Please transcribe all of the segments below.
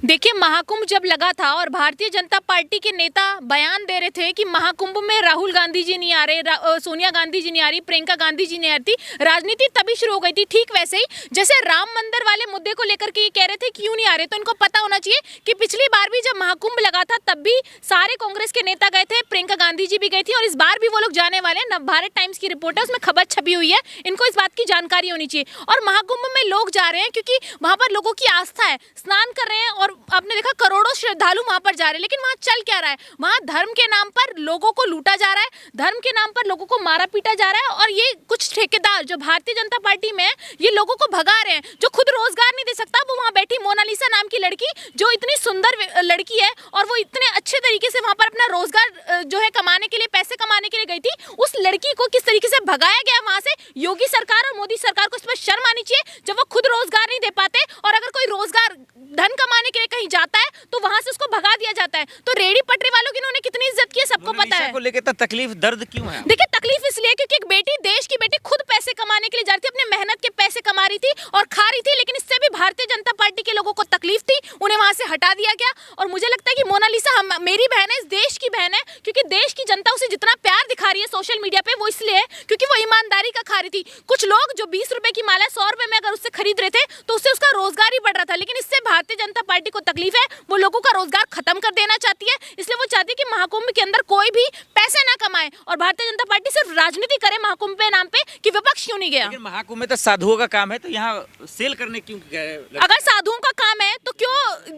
देखिए, महाकुंभ जब लगा था और भारतीय जनता पार्टी के नेता बयान दे रहे थे कि महाकुंभ में राहुल गांधी जी नहीं आ रहे, सोनिया गांधी जी नहीं आ रही, प्रियंका गांधी जी नहीं आ रही, राजनीति तभी शुरू हो गई थी। ठीक वैसे ही जैसे राम मंदिर वाले मुद्दे को लेकर के ये कह रहे थे क्यों नहीं आ रहे, तो इनको पता होना चाहिए कि पिछली बार भी जब महाकुंभ लगा था तब भी सारे कांग्रेस के नेता गए थे, प्रियंका गांधी जी भी गई थी और इस बार भी वो लोग जाने वाले हैं। नवभारत टाइम्स की रिपोर्ट है, उसमें खबर छपी हुई है, इनको इस बात की जानकारी होनी चाहिए। और महाकुंभ में लोग जा रहे हैं क्योंकि वहां पर लोगों की आस्था है, स्नान कर रहे हैं और आपने देखा करोड़ों श्रद्धालु वहां पर जा रहे हैं। लेकिन वहां चल क्या रहा है? वहां धर्म के नाम पर लोगों को लूटा जा रहा है, धर्म के नाम पर लोगों को मारा पीटा जा रहा है और ये कुछ ठेकेदार जो भारतीय जनता पार्टी में है ये लोगों को भगा रहे हैं। जो खुद रोजगार नहीं दे सकता वो वहां बैठी मोनालिसा नाम की लड़की, जो इतनी सुंदर लड़की है और वो इतने अच्छे तरीके से वहां पर अपना रोजगार जो है कमाने के लिए, पैसे कमाने के लिए गई थी, उस लड़की को किस तरीके से भगाया गया वहां से। योगी सरकार और मोदी सरकार को इस पर शर्म आनी चाहिए जब वो खुद रोजगार नहीं दे पाते और अगर कोई रोजगार धन कमाने के लिए कहीं जाता है तो वहां से उसको भगा दिया जाता है। तो रेडी पटरी वालों की इन्होंने कितनी इज्जत की है सबको पता है। को लेकर तो तकलीफ, दर्द क्यों है? देखिए, तकलीफ इसलिए क्योंकि एक बेटी, देश की बेटी खुद पैसे कमाने के लिए जा रही थी, अपने मेहनत के पैसे कमा रही थी और खा रही थी, लेकिन इससे भी भारतीय जनता पार्टी के लोगों को तकलीफ थी, उन्हें वहां से हटा दिया गया। और मुझे लगता है कि मोनालिसा मेरी बहन है, इस देश की बहन है, क्योंकि देश की जनता उसे जितना प्यार दिखा रही है सोशल मीडिया पे वो इसलिए है क्योंकि वो ईमानदारी का खा रही थी। कुछ लोग जो 20 रुपए की माला 100 रुपए में अगर उससे खरीद रहे थे तो उससे उसका रोजगार ही बढ़ रहा था, लेकिन इससे भारतीय जनता पार्टी को तकलीफ है, वो लोगों का रोजगार खत्म कर देना चाहती है। इसलिए वो चाहती है कि महाकुंभ के अंदर कोई भी पैसे ना कमाए और भारतीय जनता पार्टी सिर्फ राजनीति करे महाकुंभ के नाम पे कि विपक्ष क्यों नहीं गया। लेकिन महाकुंभ में तो साधुओं का काम है, तो यहाँ सेल करने क्यों गए? अगर साधुओं का काम है तो क्यों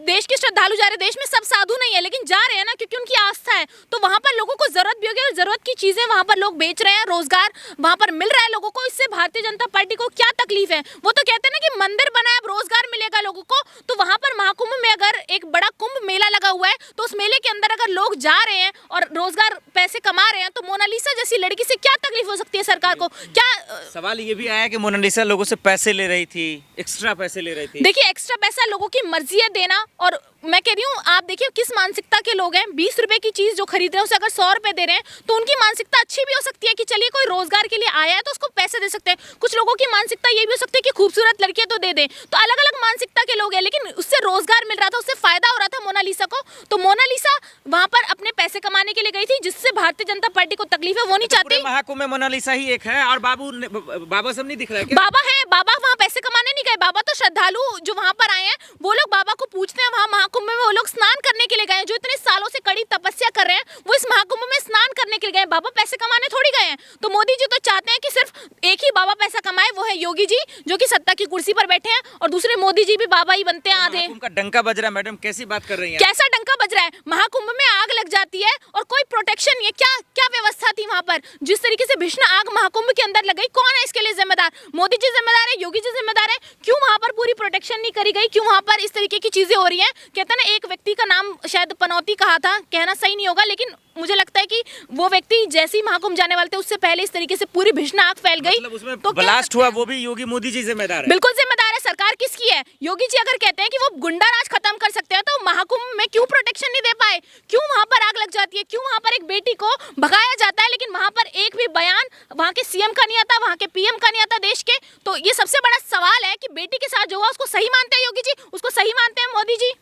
देश के श्रद्धालु जा रहे? देश में सब साधु नहीं है लेकिन जा रहे हैं ना, क्योंकि उनकी आस्था है। तो वहां पर लोगों को जरूरत भी होगी और जरूरत की चीजें वहां पर लोग बेच रहे हैं, रोजगार वहां पर मिल रहा है लोगों को। इससे भारतीय जनता पार्टी को क्या तकलीफ है? वो तो कहते हैं ना कि मंदिर बना है, अब रोजगार मिलेगा लोगों को। तो वहां पर महाकुंभ में अगर एक बड़ा कुंभ मेला लगा हुआ है तो उस मेले के अंदर अगर लोग जा रहे हैं और रोजगार पैसे कमा रहे हैं तो मोनालिसा जैसी लड़की से क्या तकलीफ हो सकती है सरकार को? क्या सवाल ये भी आया कि मोनालिसा लोगों से पैसे ले रही थी, एक्स्ट्रा पैसे ले रही थी। देखिए, एक्स्ट्रा पैसा लोगों की मर्जी है देना, और मैं कह रही हूँ आप देखिए किस मानसिकता के लोग हैं। 20 रुपए की चीज जो खरीद रहे हैं उसे अगर 100 रुपए दे रहे हैं तो उनकी मानसिकता अच्छी भी हो सकती है कि चलिए कोई रोजगार के लिए आया है तो उसको पैसे दे सकते हैं। कुछ लोगों की मानसिकता ये भी हो सकती है कि खूबसूरत लड़की है तो दे दें। तो अलग अलग मानसिकता के लोग हैं, लेकिन उससे रोजगार मिल रहा था, उससे फायदा हो रहा था मोनालिसा को। तो मोनालिसा वहां पर अपने पैसे कमाने के लिए गई थी, जिससे भारतीय जनता पार्टी को तकलीफ है, वो नहीं चाहती। महाकुंभ में मोनालिसा ही एक है और बाबा सब नहीं दिख रहा है क्या? बाबा है, बाबा वहाँ पैसे कमाने नहीं गए, बाबा तो श्रद्धालु जो वहाँ पर आए हैं वो लोग बाबा को पूछते हैं। वहाँ महाकुंभ में वो लोग स्नान करने के लिए गए हैं, जो इतने सालों से कड़ी तपस्या कर रहे हैं वो इस महाकुंभ में स्नान करने के लिए गए हैं, बाबा पैसे कमाने थोड़ी गए हैं। तो मोदी जी तो चाहते हैं कि सिर्फ एक ही बाबा पैसा कमाए, वो है योगी जी जो कि सत्ता की कुर्सी पर बैठे हैं, और दूसरे मोदी जी भी बाबा ही बनते हैं आधे। उनका डंका बज रहा है। मैडम कैसी बात कर रही हैं? कैसा डंका बज रहा है? महाकुंभ में आग लग जाती है और कोई प्रोटेक्शन नहीं है। क्या क्या व्यवस्था थी वहां पर? जिस तरीके से भीषण आग महाकुंभ के अंदर लग गई, कौन है इसके लिए जिम्मेदार? मोदी जी जिम्मेदार है, योगी जी जिम्मेदार है? क्यों वहां पर पूरी प्रोटेक्शन नहीं करी गई? क्यों वहां पर इस तरीके की चीजें हो रही हैं? कहते हैं ना, एक व्यक्ति का नाम शायद पनौती कहा था, कहना सही नहीं होगा, लेकिन मुझे लगता है कि वो व्यक्ति जैसे ही महाकुंभ जाने वाले थे उससे पहले इस तरीके से पूरी भीषण आग फैल गई। मतलब उसमें तो ब्लास्ट हुआ, वो भी योगी मोदी जी जिम्मेदार है? बिल्कुल जिम्मेदार है। सरकार किसकी है? योगी जी अगर कहते हैं कि वो गुंडा राज खत्म कर सकते हैं तो महाकुंभ में क्यों प्रोटेक्शन नहीं दे पाए? क्यों वहां पर आग लग जाती है? क्यों वहां पर एक बेटी को भगाया जाता है लेकिन वहां पर एक भी बयान वहां के सीएम का नहीं आता, वहां के पीएम का नहीं आता देश के? तो ये सबसे बड़ा सवाल है कि बेटी के साथ जो हुआ उसको सही मानते हैं योगी जी, उसको सही मानते हैं मोदी जी?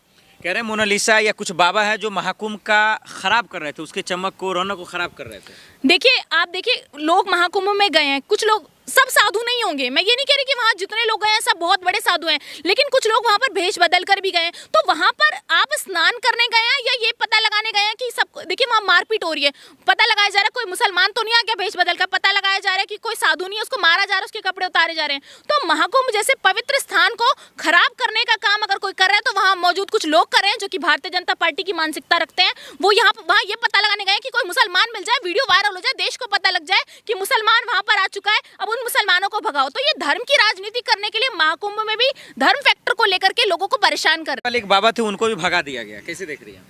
कह रहे हैं मोनालिसा या कुछ बाबा है जो महाकुंभ का खराब कर रहे थे, उसके चमक को, रौनक को खराब कर रहे थे। देखिए, आप देखिए लोग महाकुंभ में गए हैं, कुछ लोग, सब साधु नहीं होंगे, मैं ये नहीं कह रही कि वहाँ जितने लोग गए हैं सब बहुत बड़े साधु हैं, लेकिन कुछ लोग वहाँ पर भेष बदल कर भी गए हैं। तो वहाँ पर आप स्नान करने गए हैं या ये पता लगाने गए हैं कि सब, देखिए वहाँ मारपीट हो रही है, पता लगाया जा रहा है कोई मुसलमान तो नहीं आ गया भेष बदल कर, पता लगाया जा रहा है कि कोई साधु नहीं है, उसको मारा जा रहा है, उसके कपड़े उतारे जा रहे हैं। तो महाकुंभ जैसे पवित्र स्थान को खराब करने का काम अगर कोई कर रहा है तो वहाँ मौजूद कुछ लोग कर रहे हैं जो कि भारतीय जनता पार्टी की मानसिकता रखते हैं। वो वहाँ ये पता लगाने गए कि कोई मुसलमान मिल जाए, वीडियो वायरल हो जाए, देश को पता लग जाए कि मुसलमान वहाँ पर आ चुका है, अब उन मुसलमानों को भगाओ। तो ये धर्म की राजनीति करने के लिए महाकुंभ में भी धर्म फैक्टर को लेकर के लोगों को परेशान कर। एक बाबा थे, उनको भी भगा दिया गया, कैसे देख रही है?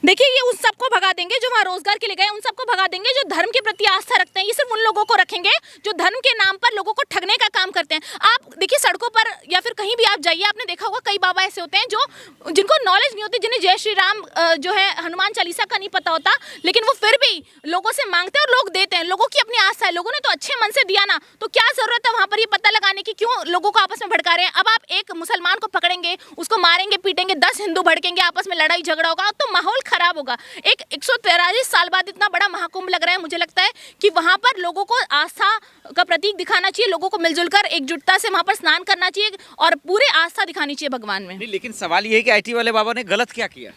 देखिए, ये उन सबको भगा देंगे जो वहाँ रोजगार के लिए गए, उन सबको भगा देंगे जो धर्म के प्रति आस्था रखते हैं। ये सिर्फ उन लोगों को रखेंगे जो धर्म के नाम पर लोगों को ठगने का काम करते हैं। आप देखिए, सड़कों पर या फिर कहीं भी आप जाइए, आपने देखा होगा कई बाबा ऐसे होते हैं जो जिनको नॉलेज नहीं होती, जिन्हें जय श्री राम जो है हनुमान चालीसा का नहीं पता होता, लेकिन वो फिर भी लोगों से मांगते हैं और लोग देते हैं। लोगों की अपनी आस्था है, लोगों ने तो अच्छे मन से दिया ना, तो क्या जरूरत है वहां पर ये पता लगाने की क्यों लोगों को आपस में भड़का रहे हैं। अब आप एक मुसलमान को पकड़ेंगे, उसको मारेंगे पीटेंगे, 10 हिंदू भड़केंगे, आपस में लड़ाई झगड़ा होगा, तो माहौल खराब होगा। 143 साल बाद इतना बड़ा महाकुंभ लग रहा है, मुझे लगता है कि वहां पर लोगों को आस्था का प्रतीक दिखाना चाहिए, लोगों को मिलजुल कर एकजुटता से वहां पर स्नान करना चाहिए और पूरे आस्था दिखानी चाहिए भगवान में। नहीं, लेकिन सवाल ये है कि आईटी वाले बाबा ने गलत क्या किया?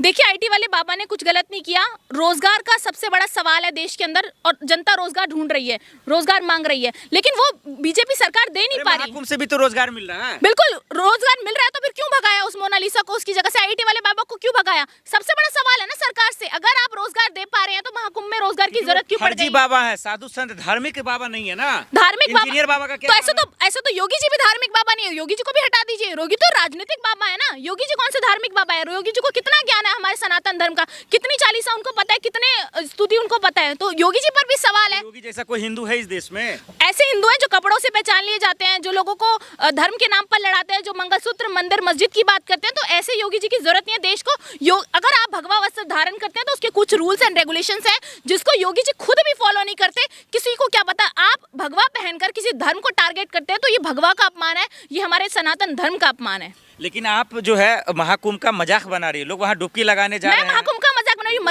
देखिए, आईटी वाले बाबा ने कुछ गलत नहीं किया। रोजगार का सबसे बड़ा सवाल है देश के अंदर और जनता रोजगार ढूंढ रही है, रोजगार मांग रही है, लेकिन वो बीजेपी सरकार दे नहीं पा रही। महाकुंभ से भी तो रोजगार मिल रहा है। बिल्कुल रोजगार मिल रहा है, तो फिर क्यों भगाया उस मोनालिसा को, उसकी जगह से आईटी वाले बाबा को क्यों भगाया? सबसे बड़ा सवाल है ना सरकार से, अगर आप रोजगार दे पा रहे हैं तो महाकुंभ में रोजगार की जरूरत क्यों पड़ फर्जी गई? बाबा है, साधु संत धार्मिक बाबा नहीं है ना। धार्मिक इंजीनियर बाबा का क्या? तो ऐसे तो योगी जी भी धार्मिक बाबा नहीं है, योगी जी को भी हटा दीजिए। योगी तो राजनीतिक बाबा है ना, योगी जी कौन से धार्मिक बाबा है? योगी जी को कितना ज्ञान है हमारे सनातन धर्म का, कितनी चालीसा उनको पता है, कितने स्तुति उनको पता है, तो योगी जी पर भी सवाल है। योगी जैसा कोई हिंदू है इस देश में? ऐसे हिंदू हैं जो कपड़ों से पहचान लिए जाते हैं, जो लोगों को धर्म के नाम पर लड़ाते हैं, जो मंगलसूत्र मंदिर मस्जिद की बात करते हैं, तो ऐसे योगी जी की जरूरत नहीं है देश को। अगर आप भगवा वस्त्र धारण करते हैं तो उसके कुछ रूल्स एंड रेगुलेशंस हैं जिसको योगी जी खुद भी फॉलो नहीं करते। किसी को क्या पता, आप भगवा पहनकर किसी धर्म को टारगेट करते हैं तो ये भगवा का अपमान है, ये हमारे सनातन धर्म का अपमान है। लेकिन आप जो है महाकुंभ का मजाक बना रही है, लोग वहाँ डुबकी लगाने जा रहे हैं। महाकुंभ का मजाक बना रही हूँ?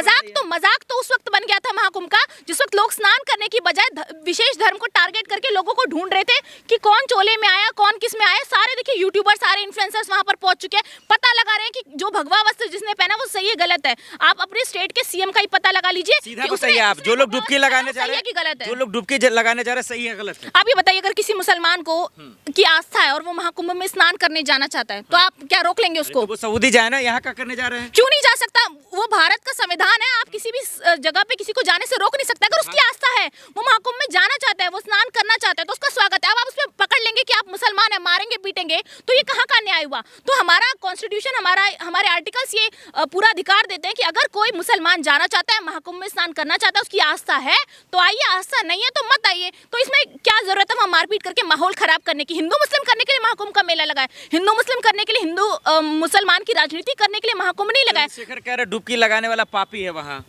मजाक तो उस वक्त बन गया था महाकुंभ का जिस वक्त लोग स्नान करने की बजाय विशेष धर्म को टारगेट करके लोगों को ढूंढ रहे थे कि कौन चोले में आया, कौन किस में आया। सारे देखिए यूट्यूबर, सारे इन्फ्लुएंसर्स वहां पर पहुंच चुके हैं, पता लगा रहे हैं कि जो भगवा वस्त्र जिसने पहना वो सही है गलत है। आप अपने स्टेट के सीएम का ही पता लगा लीजिए। सीधा बताइए आप, जो लोग डुबकी लगाने जा रहे हैं कि गलत है, जो लोग डुबकी लगाने जा रहे हैं सही है गलत है? आप ये बताइए, अगर किसी मुसलमान को की आस्था है और वो महाकुंभ में स्नान करने जाना चाहता है तो आप क्या रोक लेंगे उसको? तो वो सऊदी जाए ना, यहाँ का करने जा रहे हैं। क्यों नहीं जा सकता? वो भारत का संविधान है, आप किसी भी जगह पे किसी को जाने से रोक नहीं सकते। अगर उसकी आस्था है, वो महाकुंभ में जाना चाहता है, वो स्नान करना चाहता है, तो उसका स्वागत है। अब आप उसमें पकड़ लेंगे कि आप मुसलमान है, मारेंगे पीटेंगे, तो ये कहाँ का न्याय हुआ? तो हमारा कॉन्स्टिट्यूशन, हमारे आर्टिकल्स ये पूरा अधिकार देते हैं कि अगर कोई मुसलमान जाना चाहता है, महाकुंभ में स्नान करना चाहता है, उसकी आस्था है तो आइए, आस्था नहीं है तो मत आइए। तो इसमें क्या जरूरत है वहाँ मारपीट करके माहौल खराब करने की? हिंदू मुस्लिम करने के लिए महाकुंभ का मेला लगा है, हिंदू मुस्लिम करने के लिए, हिंदू मुसलमान की राजनीति करने के लिए महाकुंभ नहीं लगा है। चंद्रशेखर कह रहे डुबकी लगाने वाला पापी है वहाँ।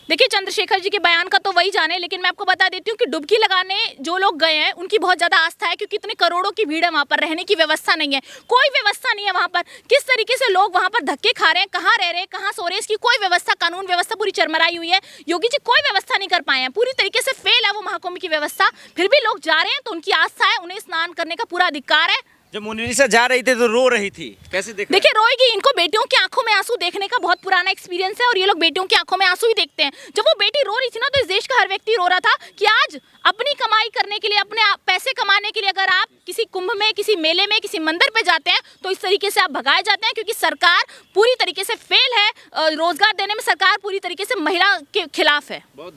देखिए, चंद्रशेखर जी के बयान का तो वही जाने, लेकिन मैं आपको बता देती हूँ कि डुबकी लगाने जो लोग गए हैं उनकी बहुत ज्यादा आस्था है, क्योंकि इतने करोड़ों की भीड़ है वहां पर, रहने की व्यवस्था नहीं है, कोई व्यवस्था नहीं है वहां पर। किस तरीके से लोग वहां पर धक्के खा रहे हैं, कहाँ रह रहे हैं, कहाँ सो रहे हैं, इसकी कोई व्यवस्था, कानून व्यवस्था पूरी चरमराई हुई है। योगी जी कोई व्यवस्था नहीं कर पाए हैं, पूरी तरीके से फेल है वो महाकुंभ की व्यवस्था। फिर भी लोग जा रहे हैं तो उनकी आस्था है, उन्हें स्नान करने का पूरा अधिकार है। जब मोनालिसा जा रही थी तो रो रही थी, कैसे देखिए रोएगी, इनको बेटियों की आंखों में आंसू देखने का बहुत पुराना एक्सपीरियंस है और ये लोग बेटियों की आंखों में आंसू ही देखते हैं। जब वो बेटी रो रही थी ना, तो इस देश का हर व्यक्ति रो रहा था कि आज अपनी कमाई करने के लिए, अपने पैसे कमाने के लिए अगर आप किसी कुंभ में, किसी मेले में, किसी मंदिर पे जाते हैं तो इस तरीके से आप भगाए जाते हैं, क्योंकि सरकार पूरी तरीके से फेल है, रोजगार देने में सरकार पूरी तरीके से महिला के खिलाफ है। बहुत